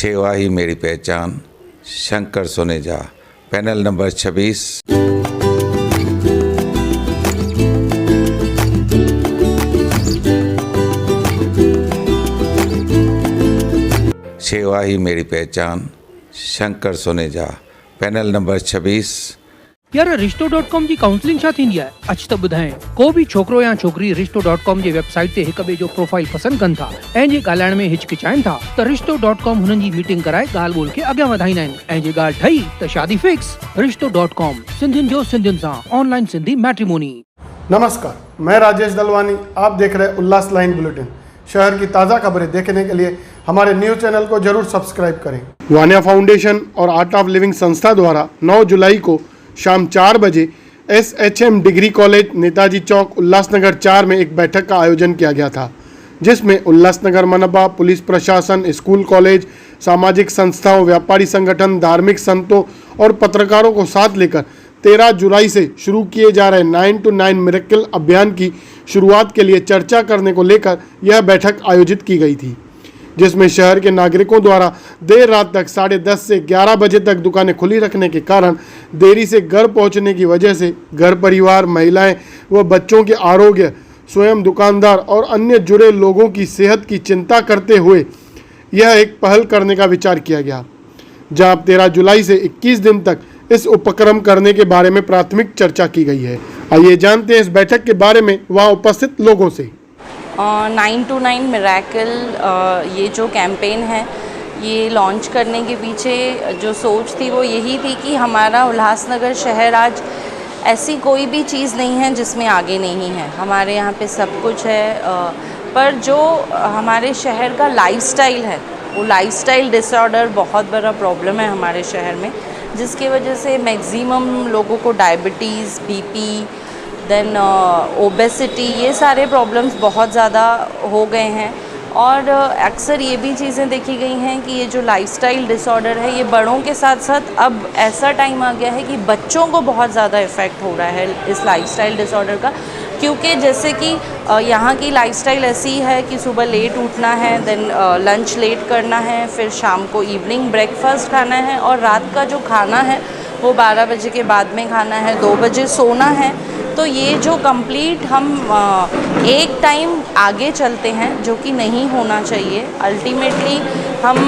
सेवा ही मेरी पहचान, शंकर सोनेजा, पैनल नंबर 26। सेवा ही मेरी पहचान, शंकर सोनेजा, पैनल नंबर 26। यार रिश्तो.com जी काउंसलिंग छा थींदी आहे? अच त ॿुधाए। को बि छोकरो या छोकरी रिश्तो.com जी वेबसाइट ते हिक ॿिए जो प्रोफाइल पसंद कनि था ऐं जे ॻाल्हाइण में हिचकिचाइनि था त रिश्तो.com हुननि जी मीटिंग कराए ॻाल्हि ॿोल खे अॻियां वधाईंदा आहिनि ऐं जे ॻाल्हि ठही त शादी फिक्स। रिश्तो.com, सिंधियुनि जो सिंधियुनि सां ऑनलाइन सिंधी मैट्रिमोनी। नमस्कार, मैं राजेश दलवानी। आप देख रहे हैं उल्लास लाइन बुलेटिन। शहर की ताज़ा खबरें देखने के लिए हमारे न्यूज़ चैनल को जरूर सब्सक्राइब करें। वानिया फाउंडेशन और आर्ट ऑफ लिविंग संस्था द्वारा 9 जुलाई को शाम 4 बजे SHM डिग्री कॉलेज नेताजी चौक उल्लासनगर 4 में एक बैठक का आयोजन किया गया था, जिसमें उल्लासनगर मनपा, पुलिस प्रशासन, स्कूल कॉलेज, सामाजिक संस्थाओं, व्यापारी संगठन, धार्मिक संतों और पत्रकारों को साथ लेकर 13 जुलाई से शुरू किए जा रहे 9 to 9 मिरेकल अभियान की शुरुआत के लिए चर्चा करने को लेकर यह बैठक आयोजित की गई थी, जिसमें शहर के नागरिकों द्वारा देर रात तक 10:30 से 11 बजे तक दुकानें खुली रखने के कारण देरी से घर पहुंचने की वजह से घर परिवार, महिलाएं व बच्चों के आरोग्य, स्वयं दुकानदार और अन्य जुड़े लोगों की सेहत की चिंता करते हुए यह एक पहल करने का विचार किया गया, जहां 13 जुलाई से 21 दिन तक इस उपक्रम करने के बारे में प्राथमिक चर्चा की गई है। आइए जानते हैं इस बैठक के बारे में वहाँ उपस्थित लोगों से। 9 to 9 मिरेकल ये जो कैंपेन है, ये लॉन्च करने के पीछे जो सोच थी वो यही थी कि हमारा उल्लासनगर शहर आज ऐसी कोई भी चीज़ नहीं है जिसमें आगे नहीं है। हमारे यहाँ पे सब कुछ है, पर जो हमारे शहर का लाइफस्टाइल है, वो लाइफस्टाइल डिसऑर्डर बहुत बड़ा प्रॉब्लम है हमारे शहर में, जिसकी वजह से मैक्सिमम लोगों को डायबिटीज़, BP, देन ओबेसिटी, ये सारे प्रॉब्लम्स बहुत ज़्यादा हो गए हैं। और अक्सर ये भी चीज़ें देखी गई हैं कि ये जो लाइफस्टाइल डिसऑर्डर है, ये बड़ों के साथ साथ अब ऐसा टाइम आ गया है कि बच्चों को बहुत ज़्यादा इफ़ेक्ट हो रहा है इस लाइफस्टाइल डिसऑर्डर का, क्योंकि जैसे कि यहाँ की लाइफस्टाइल ऐसी है कि सुबह लेट उठना है, देन लंच लेट करना है, फिर शाम को इवनिंग ब्रेकफास्ट खाना है और रात का जो खाना है वो 12 बजे के बाद में खाना है, 2 बजे सोना है। तो ये जो कंप्लीट हम एक टाइम आगे चलते हैं जो कि नहीं होना चाहिए। अल्टीमेटली हम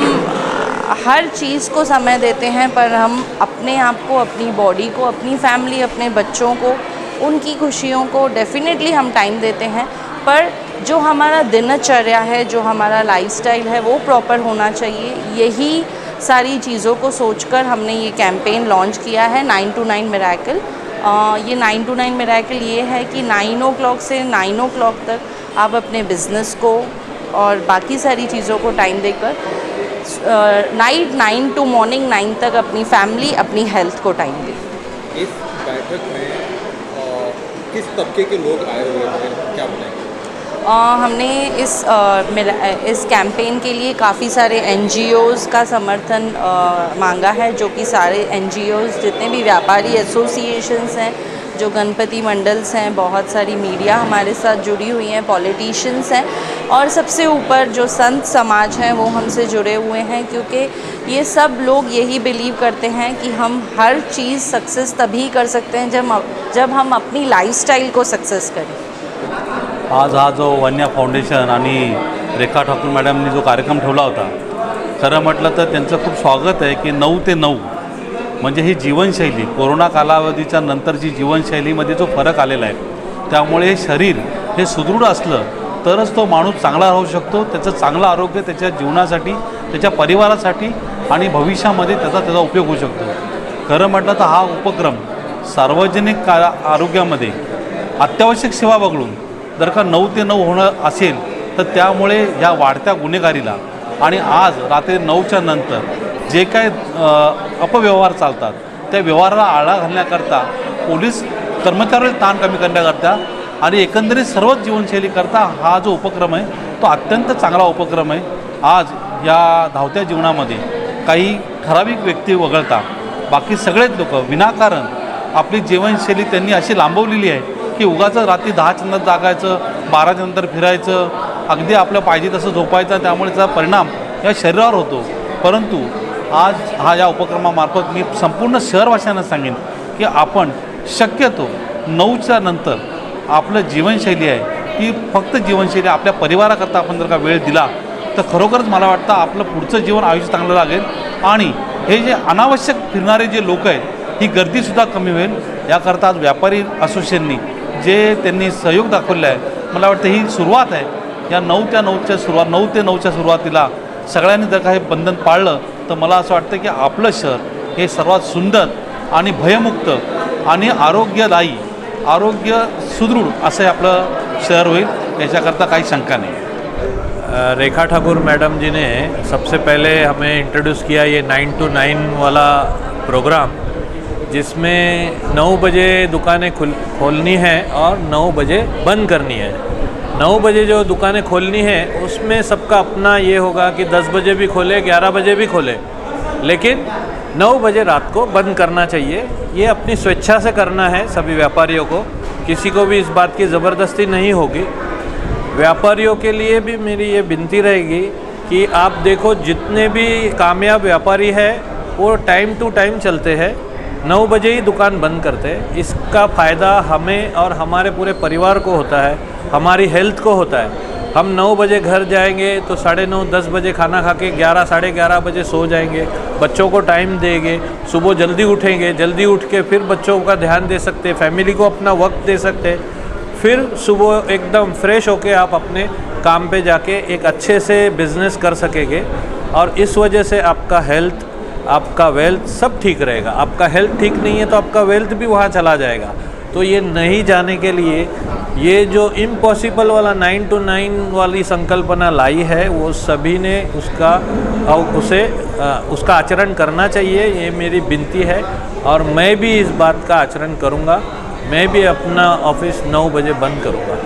हर चीज़ को समय देते हैं, पर हम अपने आप को, अपनी बॉडी को, अपनी फैमिली, अपने बच्चों को, उनकी खुशियों को डेफिनेटली हम टाइम देते हैं, पर जो हमारा दिनचर्या है, जो हमारा लाइफस्टाइल है, वो प्रॉपर होना चाहिए। यही सारी चीज़ों को सोचकर हमने ये कैंपेन लॉन्च किया है 9 to 9 मिरेकल। ये 9 to 9 मिरेकल ये है कि 9 o'clock से 9 o'clock तक आप अपने बिज़नेस को और बाकी सारी चीज़ों को टाइम देकर नाइट 9 to मॉर्निंग 9 तक अपनी फैमिली, अपनी हेल्थ को टाइम दें। इस बैठक में किस तबके के लोग आए हुए हैं, क्या बताएंगे? हमने इस कैंपेन के लिए काफ़ी सारे NGOs का समर्थन मांगा है, जो कि सारे NGOs जितने भी व्यापारी एसोसिएशंस हैं, जो गणपति मंडल्स हैं, बहुत सारी मीडिया हमारे साथ जुड़ी हुई हैं, पॉलिटिशियंस हैं और सबसे ऊपर जो संत समाज हैं वो हमसे जुड़े हुए हैं, क्योंकि ये सब लोग यही बिलीव करते हैं कि हम हर चीज़ सक्सेस तभी कर सकते हैं जब हम अपनी लाइफस्टाइल को सक्सेस करें। आज हा जो वानिया फाउंडेशन आणि रेखा ठाकूर मॅडमनी जो कार्यक्रम ठेवला होता, खरं म्हटलं तर त्यांचं खूप स्वागत आहे की 9 ते 9 म्हणजे ही जीवनशैली, कोरोना कालावधीच्या नंतरची जीवनशैलीमध्ये जो फरक आलेला आहे, त्यामुळे हे शरीर हे सुदृढ असलं तरच तो माणूस चांगला राहू शकतो, त्याचं चांगलं आरोग्य त्याच्या जीवनासाठी, त्याच्या परिवारासाठी आणि भविष्यामध्ये त्याचा उपयोग होऊ शकतो। खरं म्हटलं तर हा उपक्रम सार्वजनिक आरोग्यामध्ये अत्यावश्यक सेवा वगळून जर का 9 ते 9 होणं असेल तर त्यामुळे ह्या वाढत्या गुन्हेगारीला आणि आज रात्री 9च्या नंतर जे काय अपव्यवहार चालतात त्या व्यवहाराला आळा घालण्याकरता, पोलीस कर्मचाऱ्यांवर ताण कमी करण्याकरता आणि एकंदरीत सर्वच जीवनशैलीकरता हा जो उपक्रम आहे तो अत्यंत चांगला उपक्रम आहे। आज या धावत्या जीवनामध्ये काही ठराविक व्यक्ती वगळता बाकी सगळेच लोक विनाकारण आपली जीवनशैली त्यांनी अशी लांबवलेली आहे की उगाच रात्री 10च्या नंतर जागायचं, 12च्या नंतर फिरायचं, अगदी आपलं पाहिजे तसं झोपायचं, त्यामुळे त्याचा परिणाम या शरीरावर होतो। परंतु आज या उपक्रमामार्फत मी संपूर्ण शहरवासियांना सांगेन की आपण शक्यतो 9च्या नंतर आपलं जीवनशैली आहे ती फक्त जीवनशैली आपल्या परिवाराकरता आपण जर का वेळ दिला तर खरोखरच मला वाटतं आपलं पुढचं जीवन आयुष्य चांगलं लागेल आणि हे जे अनावश्यक फिरणारे जे लोक आहेत ही गर्दीसुद्धा कमी होईल. याकरता आज व्यापारी असोसिएशननी जे त्यांनी सहयोग दाखवले आहे मला वाटतं ही सुरुवात आहे. या 9 ते 9च्या सुरुवातीला सगळ्यांनी जर का हे बंधन पाळलं तर मला असं वाटतं की आपलं शहर हे सर्वात सुंदर आणि भयमुक्त आणि आरोग्यदायी आरोग्य सुदृढ असं हे आपलं शहर होईल. याच्याकरता काही शंका नाही. रेखा ठाकुर मैडम जी ने सबसे पहले हमें इंट्रोड्यूस किया ये 9 to 9 वाला प्रोग्राम, जिसमें 9 बजे दुकानें खोलनी है और 9 बजे बंद करनी है. 9 बजे जो दुकानें खोलनी है उसमें सबका अपना ये होगा कि 10 बजे भी खोले 11 बजे भी खोले, लेकिन 9 बजे रात को बंद करना चाहिए. ये अपनी स्वेच्छा से करना है सभी व्यापारियों को, किसी को भी इस बात की ज़बरदस्ती नहीं होगी. व्यापारियों के लिए भी मेरी ये विनती रहेगी कि आप देखो जितने भी कामयाब व्यापारी है वो टाइम टू टाइम चलते हैं, 9 बजे ही दुकान बंद करते हैं. इसका फ़ायदा हमें और हमारे पूरे परिवार को होता है, हमारी हेल्थ को होता है. हम 9 बजे घर जाएंगे तो 9:30 10 बजे खाना खा के 11 साढ़े 11 बजे सो जाएंगे, बच्चों को टाइम देंगे, सुबह जल्दी उठेंगे, जल्दी उठ के फिर बच्चों का ध्यान दे सकते, फैमिली को अपना वक्त दे सकते, फिर सुबह एकदम फ्रेश होके आप अपने काम पे जाके एक अच्छे से बिज़नेस कर सकेंगे. और इस वजह से आपका हेल्थ आपका वेल्थ सब ठीक रहेगा. आपका हेल्थ ठीक नहीं है तो आपका वेल्थ भी वहाँ चला जाएगा. तो ये नहीं जाने के लिए ये जो इम्पॉसिबल वाला 9 to 9 वाली संकल्पना लाई है वो सभी ने उसका आचरण करना चाहिए. ये मेरी विनती है और मैं भी इस बात का आचरण करूँगा. मैं भी अपना ऑफिस 9 बजे बंद करूँगा.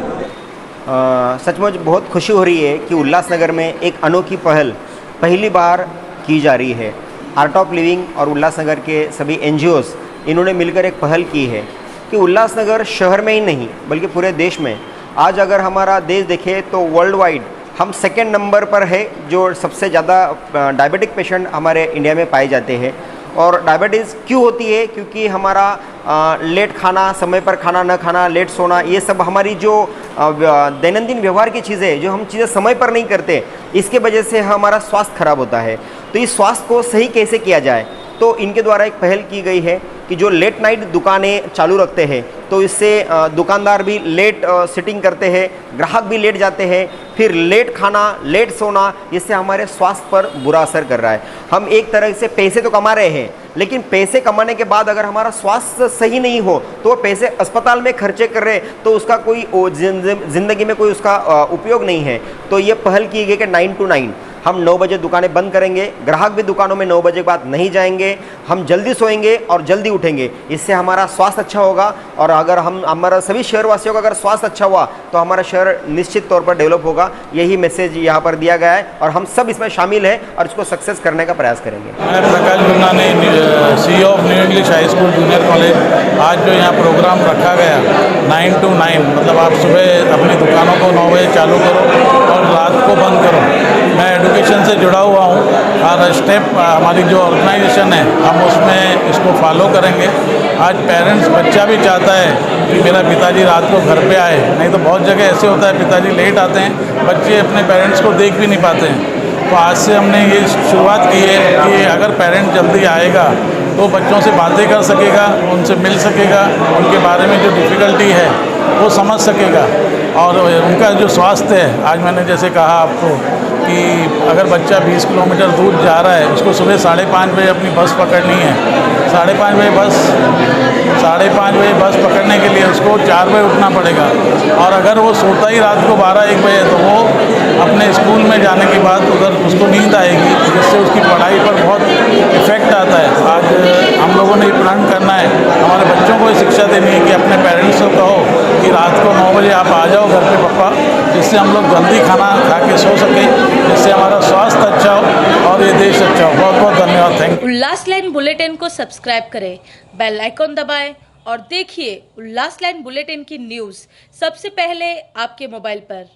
सचमुच बहुत खुशी हो रही है कि उल्लासनगर में एक अनोखी पहल पहली बार की जा रही है. आर्ट ऑफ लिविंग और उल्लासनगर के सभी NGOs इन्होंने मिलकर एक पहल की है कि उल्लासनगर शहर में ही नहीं बल्कि पूरे देश में आज अगर हमारा देश देखे तो वर्ल्ड वाइड हम सेकेंड नंबर पर है जो सबसे ज़्यादा डायबिटिक पेशेंट हमारे इंडिया में पाए जाते हैं. और डायबिटीज़ क्यों होती है? क्योंकि हमारा लेट खाना, समय पर खाना न खाना, लेट सोना, ये सब हमारी जो दैनंदिन व्यवहार की चीज़ें जो हम चीज़ें समय पर नहीं करते, इसके वजह से हमारा स्वास्थ्य खराब होता है. तो इस स्वास्थ्य को सही कैसे किया जाए, तो इनके द्वारा एक पहल की गई है कि जो लेट नाइट दुकानें चालू रखते हैं तो इससे दुकानदार भी लेट सिटिंग करते हैं, ग्राहक भी लेट जाते हैं, फिर लेट खाना, लेट सोना, इससे हमारे स्वास्थ्य पर बुरा असर कर रहा है. हम एक तरह से पैसे तो कमा रहे हैं, लेकिन पैसे कमाने के बाद अगर हमारा स्वास्थ्य सही नहीं हो तो वो पैसे अस्पताल में खर्चे कर रहे तो उसका कोई ज़िंदगी में कोई उसका उपयोग नहीं है. तो ये पहल की गई कि 9 to 9 हम 9 बजे दुकानें बंद करेंगे, ग्राहक भी दुकानों में 9 बजे के बाद नहीं जाएंगे, हम जल्दी सोएंगे और जल्दी उठेंगे. इससे हमारा स्वास्थ्य अच्छा होगा और अगर हमारा सभी शहरवासियों का अगर स्वास्थ्य अच्छा हुआ तो हमारा शहर निश्चित तौर पर डेवलप होगा. यही मैसेज यहाँ पर दिया गया है और हम सब इसमें शामिल हैं और इसको सक्सेस करने का प्रयास करेंगे. मैं Prakash Gurnani, CEO of new English high school junior college. आज जो यहाँ प्रोग्राम रखा गया 9 to 9 मतलब आप सुबह अपनी दुकानों को 9 बजे चालू करो और रात को बंद करो. मैं एजुकेशन से जुड़ा हुआ हूँ और स्टेप हमारी जो ऑर्गेनाइजेशन है हम उसमें इसको फॉलो करेंगे. आज पेरेंट्स, बच्चा भी चाहता है कि मेरा पिताजी रात को घर पे आए, नहीं तो बहुत जगह ऐसे होता है पिताजी लेट आते हैं, बच्चे अपने पेरेंट्स को देख भी नहीं पाते हैं. तो आज से हमने ये शुरुआत की है कि अगर पेरेंट जल्दी आएगा तो बच्चों से बातें कर सकेगा, उनसे मिल सकेगा, उनके बारे में जो डिफ़िकल्टी है वो समझ सकेगा और उनका जो स्वास्थ्य है. आज मैंने जैसे कहा आपको कि अगर बच्चा 20 किलोमीटर दूर जा रहा है, उसको सुबह 5:30 बजे अपनी बस पकड़नी है, 5:30 बजे बस पकड़ने के लिए उसको 4 बजे उठना पड़ेगा. और अगर वो सोता ही रात को 12-1 बजे तो वो अपने स्कूल में जाने के बाद उधर उसको नींद आएगी, जिससे उसकी पढ़ाई पर बहुत इफ़ेक्ट आता है. आज हम लोगों ने ये प्लान करना है, हमारे बच्चों को ये शिक्षा देनी है कि अपने पेरेंट्स को कहो कि रात को 9 बजे आप आ जाओ घर पे पापा, जिससे हम लोग जल्दी खाना खा के सो सकें, जिससे हमारा स्वास्थ्य अच्छा हो और ये देश अच्छा हो. बहुत बहुत धन्यवाद. Thank you. Ullas line bulletin को सब्सक्राइब करें, बेल आइकॉन दबाएं और देखिए उल्लास लाइन बुलेटिन की न्यूज़ सबसे पहले आपके मोबाइल पर.